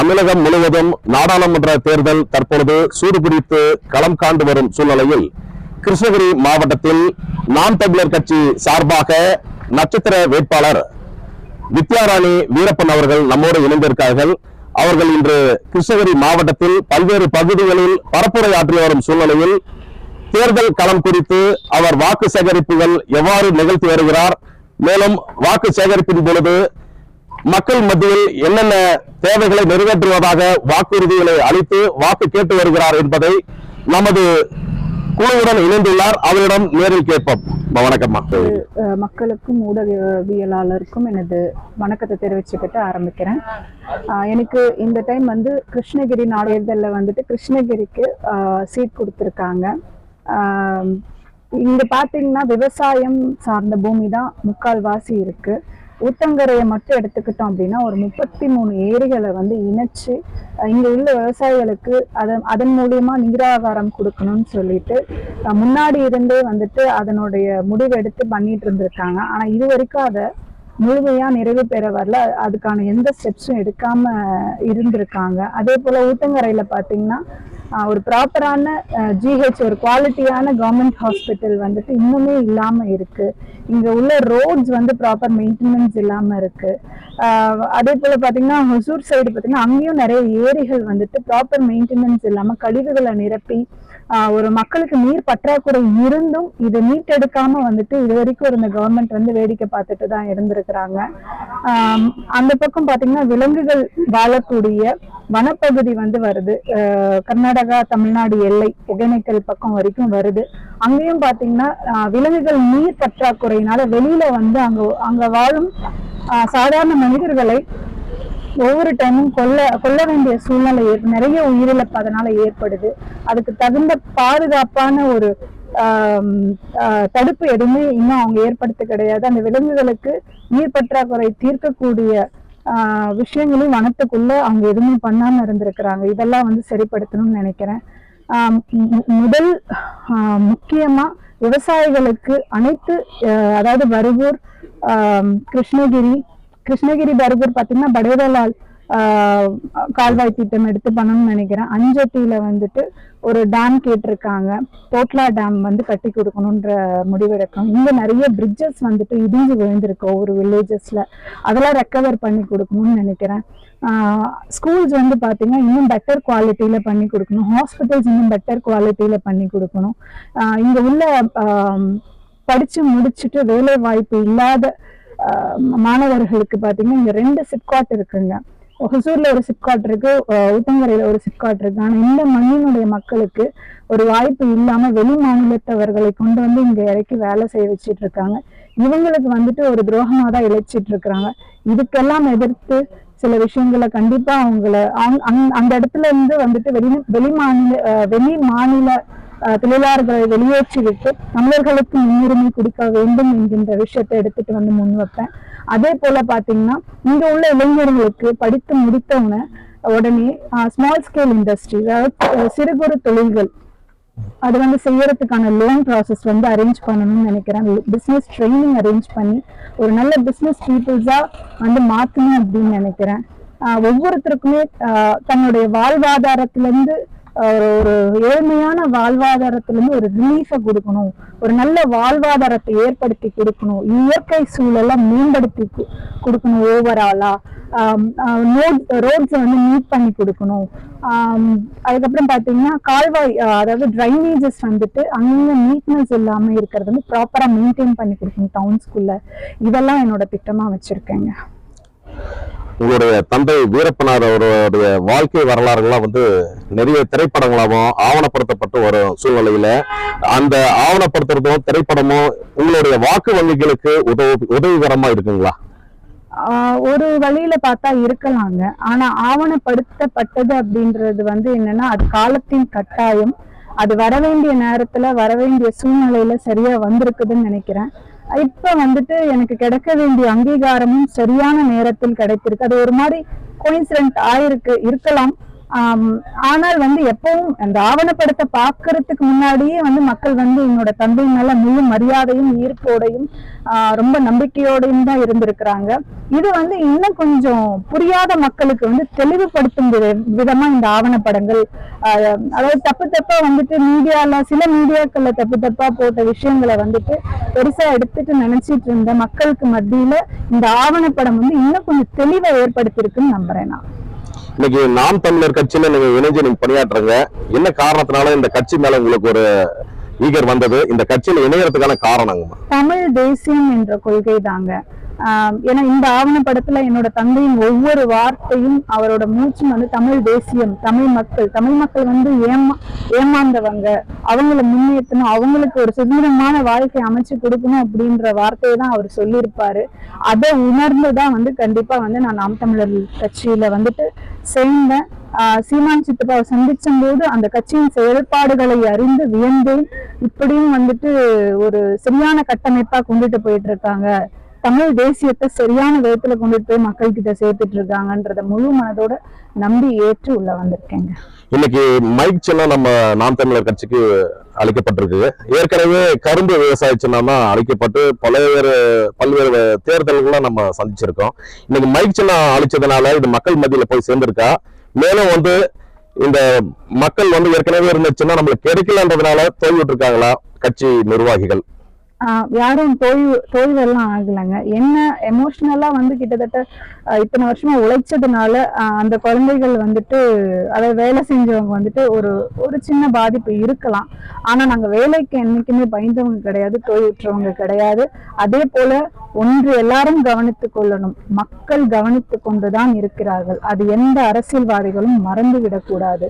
தமிழகம் முழுவதும் நாடாளுமன்ற தேர்தல் தற்பொழுது சூடுபிடித்து களம் காண்டு வரும் சூழ்நிலையில் கிருஷ்ணகிரி மாவட்டத்தில் நாம் தமிழர் கட்சி சார்பாக நட்சத்திர வேட்பாளர் வித்யாராணி வீரப்பன் அவர்கள் நம்மோடு இணைந்திருக்கிறார்கள். அவர்கள் இன்று கிருஷ்ணகிரி மாவட்டத்தில் பல்வேறு பகுதிகளில் பரப்புரை ஆற்றி வரும் சூழ்நிலையில் தேர்தல் களம் குறித்து அவர் வாக்கு சேகரிப்புகள் எவ்வாறு நிகழ்த்தி வருகிறார், மேலும் வாக்கு சேகரிப்பின் பொழுது மக்கள் மத்தியில் என்னென்ன தேவைகளை நிறைவேற்றுவதாக வாக்குறுதிகளை அளித்து வாக்கு கேட்டு வருகிறார் என்பதை நமது குழுவுடன் இணைந்துள்ளார். அவரிடம் நேரில் கேட்போம். வணக்கம்மா. மக்களுக்கும் ஊடகவியலாளருக்கும் எனது வணக்கத்தை தெரிவிச்சுக்கிட்டு ஆரம்பிக்கிறேன். எனக்கு இந்த டைம் கிருஷ்ணகிரி தேர்தலில் கிருஷ்ணகிரிக்கு சீட் கொடுத்துருக்காங்க. இங்க பாத்தீங்கன்னா விவசாயம் சார்ந்த பூமி தான் முக்கால்வாசி இருக்கு. ஊத்தங்கரையை மட்டும் எடுத்துக்கிட்டோம் அப்படின்னா ஒரு 33 ஏரிகளை இணைச்சு இங்க உள்ள விவசாயிகளுக்கு அதன் மூலியமா நீராகாரம் கொடுக்கணும்னு சொல்லிட்டு முன்னாடி இருந்தே அதனுடைய முடிவு எடுத்து பண்ணிட்டு இருந்திருக்காங்க. ஆனா இது வரைக்கும் அதை முழுமையா நிறைவு பெற வரல. அதுக்கான எந்த ஸ்டெப்ஸும் எடுக்காம இருந்திருக்காங்க. அதே போல ஊத்தங்கரையில பாத்தீங்கன்னா ஒரு ப்ராப்பரான ஜிஹெச், ஒரு குவாலிட்டியான கவர்மெண்ட் ஹாஸ்பிட்டல் இன்னுமே இல்லாம இருக்கு. இங்க உள்ள ரோட்ஸ் ப்ராப்பர் மெயின்டெனன்ஸ் இல்லாம இருக்கு. அதே போல பாத்தீங்கன்னா ஹொசூர் சைடு பாத்தீங்கன்னா அங்கேயும் நிறைய ஏரிகள் ப்ராப்பர் மெயின்டெனன்ஸ் இல்லாம கழிவுகளை நிரப்பி ஒரு மக்களுக்கு நீர் பற்றாக்குறை இருந்தும் இதை மீட்டெடுக்காம இது வரைக்கும் இருந்த கவர்மெண்ட் வேடிக்கை பார்த்துட்டு தான் இருந்திருக்கிறாங்க. அந்த பக்கம் பாத்தீங்கன்னா விலங்குகள் வாழக்கூடிய வனப்பகுதி வருது. கர்நாடகா தமிழ்நாடு எல்லை ஒகேனக்கல் பக்கம் வரைக்கும் வருது. அங்கேயும் பாத்தீங்கன்னா விலங்குகள் நீர் பற்றாக்குறையினால வெளியில அங்க வாழும் சாதாரண மனிதர்களை ஒவ்வொரு டைமும் கொல்ல வேண்டிய சூழ்நிலை நிறைய உயிரிழப்பு அதனால ஏற்படுது. அதுக்கு தகுந்த பாதுகாப்பான ஒரு தடுப்பு எதுவுமே இன்னும் அவங்க ஏற்படுத்த கிடையாது. அந்த விலங்குகளுக்கு நீர் பற்றாக்குறை தீர்க்கக்கூடிய விஷயங்களும் வனத்துக்குள்ள அவங்க எதுவுமே பண்ணாம இருந்திருக்கிறாங்க. இதெல்லாம் சரிப்படுத்தணும்னு நினைக்கிறேன். முதல் முக்கியமா விவசாயிகளுக்கு அனைத்து அதாவது பர்கூர், கிருஷ்ணகிரி பர்கூர் பாத்தீங்கன்னா படேதலால் கால்வாய் திட்டம் எடுத்து பண்ணணும்னு நினைக்கிறேன். அஞ்சட்டியில ஒரு டேம் கேட்டிருக்காங்க. போட்லா டேம் கட்டி கொடுக்கணும்ன்ற முடிவெடுக்கும். இங்க நிறைய பிரிட்ஜஸ் இடிஞ்சு விழுந்திருக்கு ஒவ்வொரு வில்லேஜஸ்ல. அதெல்லாம் ரெக்கவர் பண்ணி கொடுக்கணும்னு நினைக்கிறேன். ஸ்கூல்ஸ் பாத்தீங்கன்னா இன்னும் பெட்டர் குவாலிட்டியில பண்ணி கொடுக்கணும். ஹாஸ்பிட்டல்ஸ் இன்னும் பெட்டர் குவாலிட்டியில பண்ணி கொடுக்கணும். இங்க உள்ள படிச்சு முடிச்சுட்டு வேலை வாய்ப்பு இல்லாத மாணவர்களுக்கு பாத்தீங்கன்னா இங்க 2 சிப்காட் இருக்குங்க. ஹொசூர்ல ஒரு சிப்காட் இருக்கு, ஊத்தங்கரையில ஒரு சிப்காட் இருக்கு. ஆனா இந்த மண்ணினுடைய மக்களுக்கு ஒரு வாய்ப்பு இல்லாம வெளி மாநிலத்தவர்களை கொண்டு இங்க இறக்கி வேலை செய்ய வச்சிட்டு இருக்காங்க. இவங்களுக்கு ஒரு துரோகமா தான் இழைச்சிட்டு இருக்கிறாங்க. இதுக்கெல்லாம் எதிர்த்து சில விஷயங்களை கண்டிப்பா அந்த இடத்துல இருந்து வெளி மாநில தொழிலாளர்களை வெளியேற்றி விட்டு தமிழர்களுக்கு முன்னுரிமை கொடுக்க வேண்டும் என்கின்ற விஷயத்தை எடுத்துட்டு முன் வைப்பேன். அதே போல பாத்தீங்கன்னா இங்க உள்ள இளைஞர்களுக்கு படித்து முடித்தவன உடனே ஸ்மால் ஸ்கேல் இண்டஸ்ட்ரி, அதாவது சிறு குறு தொழில்கள் அது செய்யறதுக்கான லோன் ப்ராசஸ் அரேஞ்ச் பண்ணணும்னு நினைக்கிறேன். பிசினஸ் ட்ரைனிங் அரேஞ்ச் பண்ணி ஒரு நல்ல பிசினஸ் பீப்புள்ஸா மாத்தணும் அப்படின்னு நினைக்கிறேன். ஒவ்வொருத்தருக்குமே தன்னுடைய வாழ்வாதாரத்திலிருந்து ஒரு ஏழ்மையான வாழ்வாதாரத்திலிருந்து ஒரு ரிலீஃபை கொடுக்கணும், ஒரு நல்ல வாழ்வாதாரத்தை ஏற்படுத்தி கொடுக்கணும், இயற்கை சூழலை மேம்படுத்தி கொடுக்கணும். ஓவராலா ரோட்ஸ் நீட் பண்ணி கொடுக்கணும். அதுக்கப்புறம் பாத்தீங்கன்னா கால்வாய், அதாவது டிரைனேஜஸ் அங்கங்க நீட்னஸ் இல்லாம இருக்கிறது ப்ராப்பரா மெயின்டைன் பண்ணி கொடுக்கணும் டவுன்ஸ்குள்ள. இதெல்லாம் என்னோட திட்டமா வச்சிருக்கேங்க. உங்களுடைய தந்தை வீரப்பனார் அவருடைய வாழ்க்கை வரலாறுகள்லாம் நிறைய திரைப்படங்களாகவும் ஆவணப்படுத்தப்பட்டு வரும் சூழ்நிலையில அந்த ஆவணப்படுத்துறதும் திரைப்படமும் உங்களுடைய வாக்கு வங்கிகளுக்கு உதவிகரமா இருக்குங்களா? ஒரு வழியில பார்த்தா இருக்கலாங்க. ஆனா ஆவணப்படுத்தப்பட்டது அப்படின்றது என்னன்னா அது காலத்தின் கட்டாயம். அது வர வேண்டிய நேரத்துல வர வேண்டிய சூழ்நிலையில சரியா வந்திருக்குதுன்னு நினைக்கிறேன். இப்ப எனக்கு கிடைக்க வேண்டிய அங்கீகாரமும் சரியான நேரத்தில் கிடைத்திருக்கு. அது ஒரு மாதிரி கோயின்சிடென்ட் இருக்கலாம். ஆனால் வந்து எப்பவும் அந்த ஆவணப்படத்தை பார்க்கறதுக்கு முன்னாடியே வந்து மக்கள் வந்து என்னோட தந்தை மேல முழு மரியாதையும் ஈர்ப்போடையும் ரொம்ப நம்பிக்கையோடையும் தான் இருந்திருக்கிறாங்க. இது வந்து இன்னும் கொஞ்சம் புரியாத மக்களுக்கு வந்து தெளிவுபடுத்தும் விதமா இந்த ஆவணப்படங்கள், அதாவது தப்பு தப்பா வந்துட்டு சில மீடியாக்கள்ல தப்பு தப்பா போட்ட விஷயங்களை வந்துட்டு பெருசா எடுத்துட்டு நினைச்சிட்டு இருந்த மக்களுக்கு மத்தியில இந்த ஆவணப்படம் வந்து இன்னும் கொஞ்சம் தெளிவை ஏற்படுத்தியிருக்குன்னு நம்புறேன் நான். இன்னைக்கு நாம் தமிழர் கட்சியில நீங்க இணைஞ்சு நீங்க பணியாற்றுங்க. என்ன காரணத்தினால இந்த கட்சி மேல உங்களுக்கு ஒரு ஈகர் வந்தது? இந்த கட்சியில இணையறதுக்கான காரணம் தமிழ் தேசியம் என்ற கொள்கை தாங்க. ஏன்னா இந்த ஆவணப்படத்துல என்னோட தந்தையின் ஒவ்வொரு வார்த்தையும் அவரோட மூச்சும் வந்து தமிழ் தேசியம், தமிழ் மக்கள் வந்து ஏமாந்தவங்க, அவங்களை முன்னேற்றணும், அவங்களுக்கு ஒரு சுதந்திரமான வாழ்க்கை அமைச்சு கொடுக்கணும் அப்படின்ற வார்த்தையை தான் அவர் சொல்லியிருப்பாரு. அதை உணர்ந்துதான் வந்து கண்டிப்பா வந்து நான் நாம் தமிழர் கட்சியில வந்துட்டு சேர்ந்தேன். சீமான் சித்தப்பாவை சந்திச்சும் போது அந்த கட்சியின் செயல்பாடுகளை அறிந்து வியந்தேன். இப்படியும் வந்துட்டு ஒரு சரியான கட்டமைப்பா கொண்டுட்டு போயிட்டு இருக்காங்க, தமிழ் தேசியத்தை சரியான விதத்துல கொண்டுட்டு போய் மக்கள் கிட்ட சேர்த்துட்டு இருக்காங்கன்றத முழு மனதோட நம்பி ஏற்று உள்ள வந்திருக்கேங்க. இன்னைக்கு மைக் சின்னம் நம்ம நாம் தமிழர் கட்சிக்கு அளிக்கப்பட்டிருக்கு. ஏற்கனவே கரும்பு விவசாய சின்னம் தான் அளிக்கப்பட்டு பல்வேறு தேர்தல்களை நம்ம சந்திச்சிருக்கோம். இன்னைக்கு மைக் சின்னம் அளிச்சதுனால இது மக்கள் மத்தியில போய் சேர்ந்திருக்கா? மேலும் வந்து இந்த மக்கள் வந்து ஏற்கனவே இருந்துச்சுன்னா நம்மளுக்கு கிடைக்கலன்றதுனால தோல்விட்டு இருக்காங்களா கட்சி நிர்வாகிகள்? யாரும் தோய்வெல்லாம் ஆகலைங்க. என்ன எமோஷனலா வந்து கிட்டத்தட்ட இத்தனை வருஷமா உழைச்சதுனால அந்த குழந்தைகள் வந்துட்டு அதை வேலை செஞ்சவங்க வந்துட்டு ஒரு சின்ன பாதிப்பு இருக்கலாம். ஆனா நாங்க வேலைக்கு என்னைக்குமே பயந்தவங்க கிடையாது, தோய்வுற்றவங்க கிடையாது. அதே போல ஒன்று எல்லாரும் கவனித்துக் கொள்ளணும், மக்கள் கவனித்துக் கொண்டுதான் இருக்கிறார்கள். அது எந்த அரசியல்வாதிகளும் மறந்து விடக்கூடாது.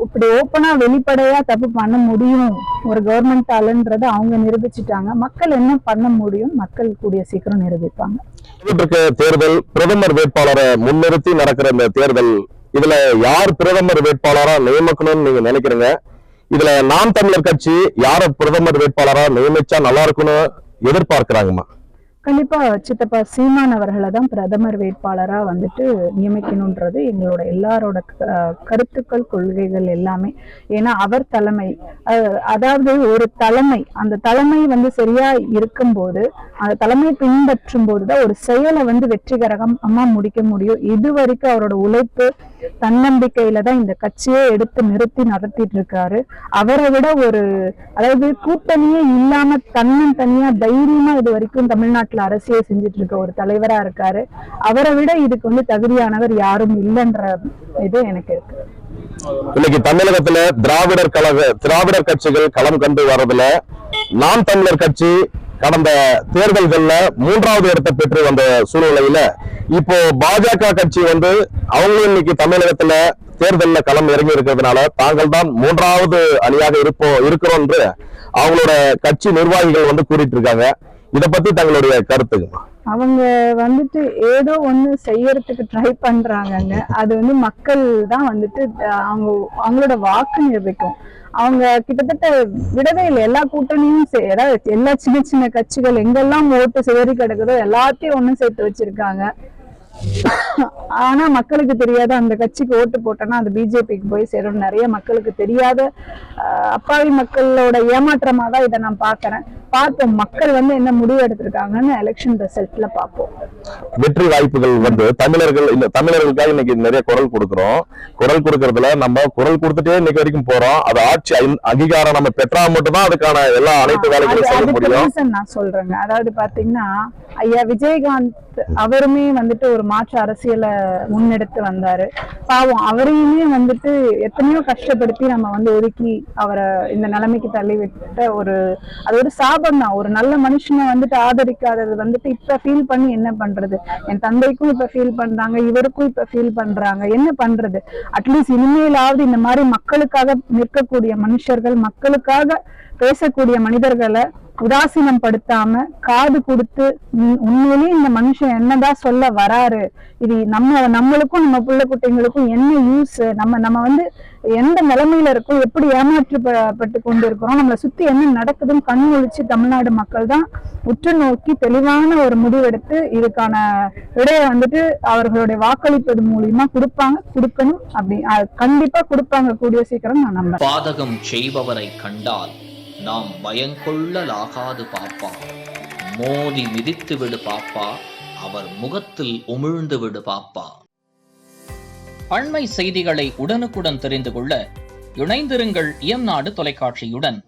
இப்படி ஓப்பனா வெளிப்படையா தப்பு பண்ண முடியும் ஒரு கவர்மெண்ட் ஆளுன்றத அவங்க நிரூபிச்சுட்டாங்க. மக்கள் என்ன பண்ண முடியும், மக்கள் கூடிய சீக்கிரம் நிரூபிப்பாங்க. தேர்தல் பிரதமர் வேட்பாளரை முன்னிறுத்தி நடக்கிற இந்த தேர்தல், இதுல யார் பிரதமர் வேட்பாளரா நியமிக்கணும்னு நீங்க நினைக்கிறீங்க? இதுல நாம் தமிழர் கட்சி யார பிரதமர் வேட்பாளரா நியமிச்சா நல்லா இருக்குன்னு எதிர்பார்க்கிறாங்கம்மா? கண்டிப்பா சித்தப்பா சீமான் அவர்களை தான் பிரதமர் வேட்பாளரா வந்துட்டு நியமிக்கணும்ன்றது எங்களோட எல்லாரோட கருத்துக்கள், கொள்கைகள் எல்லாமே. ஏன்னா அவர் தலைமை, அதாவது ஒரு தலைமை, அந்த தலைமை வந்து சரியா இருக்கும்போது, அந்த தலைமை பின்பற்றும் போதுதான் ஒரு செயலை வந்து வெற்றிகரமா முடிக்க முடியும். இது வரைக்கும் அவரோட உழைப்பு, தன்னம்பிக்கையில தான் இந்த கட்சியை எடுத்து நிறுத்தி நடத்திட்டு இருக்காரு. அவரை விட அதாவது கூட்டணியே இல்லாம தனியா தைரியமா இது வரைக்கும் தமிழ்நாட்டுல அரசியல் செஞ்சுட்டு இருக்க ஒரு தலைவரா இருக்காரு. அவரை விட இதுக்கு வந்து தகுதியானவர் யாரும் இல்லைன்ற இது எனக்கு இருக்கு. இன்னைக்கு தமிழகத்துல திராவிடர் கட்சிகள் களம் கண்டு வர்றதுல நாம் தமிழர் கட்சி கடந்த தேர்தல்கள்ல 3வது இடத்தை பெற்று வந்த சூழ்நிலையில இப்போ பாஜக கட்சி வந்து அவங்களும் இன்னைக்கு தமிழகத்துல தேர்தல்ல களம் இறங்கி இருக்கிறதுனால தாங்கள் தான் 3வது அணியாக இருக்கிறோம் என்று அவங்களோட கட்சி நிர்வாகிகள் வந்து கூறிட்டு இருக்காங்க. இத பத்தி தங்களுடைய கருத்துங்க? அவங்க வந்துட்டு ஏதோ ஒண்ணு செய்யறதுக்கு ட்ரை பண்றாங்கங்க. அது வந்து மக்கள் தான் வந்துட்டு அவங்களோட வாக்கு நிரூபிக்கும். அவங்க கிட்டத்தட்ட விடவே இல்லை. எல்லா கூட்டணியும் ஏதாவது எல்லா சின்ன சின்ன கட்சிகள் எங்கெல்லாம் ஓட்டு சேரி கிடக்குதோ எல்லாத்தையும் ஒண்ணு சேர்த்து வச்சிருக்காங்க. ஆனா மக்களுக்கு தெரியாத அந்த கட்சிக்கு ஓட்டு போட்டோம்னா அது பிஜேபிக்கு போய் சேரும். நிறைய மக்களுக்கு தெரியாத அப்பாவி மக்களோட ஏமாற்றமா தான் இதை நான் பாக்குறேன். பார்ப்போம் மக்கள் வந்து என்ன முடிவு எடுத்திருக்காங்கன்னு எலெக்ஷன் ரிசல்ட்ல பார்ப்போம். வெற்றி வாய்ப்புகள் வந்து தமிழர்களுக்காக இன்னைக்கு நிறைய குரல் கொடுக்கிறோம். குரல் கொடுக்கறதுல நம்ம குரல் கொடுத்துட்டே இன்னைக்கு வரைக்கும் போறோம். அது ஆட்சி அங்கீகாரம் நம்ம பெற்றா மட்டும் தான் அதுக்கான எல்லா அனைத்து வேலைகளும் செய்ய முடியும். நான் சொல்றேங்க, அதாவது பாத்தீங்கன்னா ஐயா விஜயகாந்த் அவருமே வந்துட்டு ஒரு மாற்று அரசியலை முன்னெடுத்து வந்தாரு. பாவம் அவரையுமே வந்துட்டு எத்தனையோ கஷ்டப்படுத்தி நம்ம வந்து ஒதுக்கி அவரை இந்த நிலைமைக்கு தள்ளிவிட்ட அது ஒரு சாபம் தான். ஒரு நல்ல மனுஷனை வந்துட்டு ஆதரிக்காதது வந்துட்டு இப்ப ஃபீல் பண்ணி என்ன பண்றது? என் தந்தைக்கும் இப்ப ஃபீல் பண்றாங்க, இவருக்கும் இப்ப ஃபீல் பண்றாங்க. என்ன பண்றது? அட்லீஸ்ட் இனிமேலாவது இந்த மாதிரி மக்களுக்காக நிற்கக்கூடிய மனுஷர்கள், மக்களுக்காக பேசக்கூடிய மனிதர்களை உதாசீனம் படுத்தாம காது கொடுத்து உண்மையிலேயே இந்த மனுஷன் என்னதான் சொல்ல வராரு, இது நம்மளுக்கும் நம்ம பிள்ளை குட்டிங்களுக்கும் என்ன யூஸ், நம்ம வந்து எந்த நிலைமையில இருக்கோம், எப்படி ஏமாற்றப்பட்டு கொண்டு இருக்கிறோம், நம்மளை சுத்தி என்ன நடக்குதுன்னு கண் ஒழிச்சு தமிழ்நாடு மக்கள் தான் உற்று நோக்கி தெளிவான ஒரு முடிவெடுத்து இதுக்கான விடையை வந்துட்டு அவர்களுடைய வாக்களிப்பது மூலியமா கொடுக்கணும். அப்படி கண்டிப்பா கொடுப்பாங்க கூடிய சீக்கிரம் நான் நம்புறேன். பாதகம் செய்பவரை கண்டால் நாம் பயங்கொள்ளலாகாது பாப்பா, மோதி மிதித்து விடு பாப்பா, அவர் முகத்தில் உமிழ்ந்து விடு பாப்பா. அண்மை செய்திகளை உடனுக்குடன் தெரிந்து கொள்ள இணைந்திருங்கள் இயம்நாடு தொலைக்காட்சியுடன்.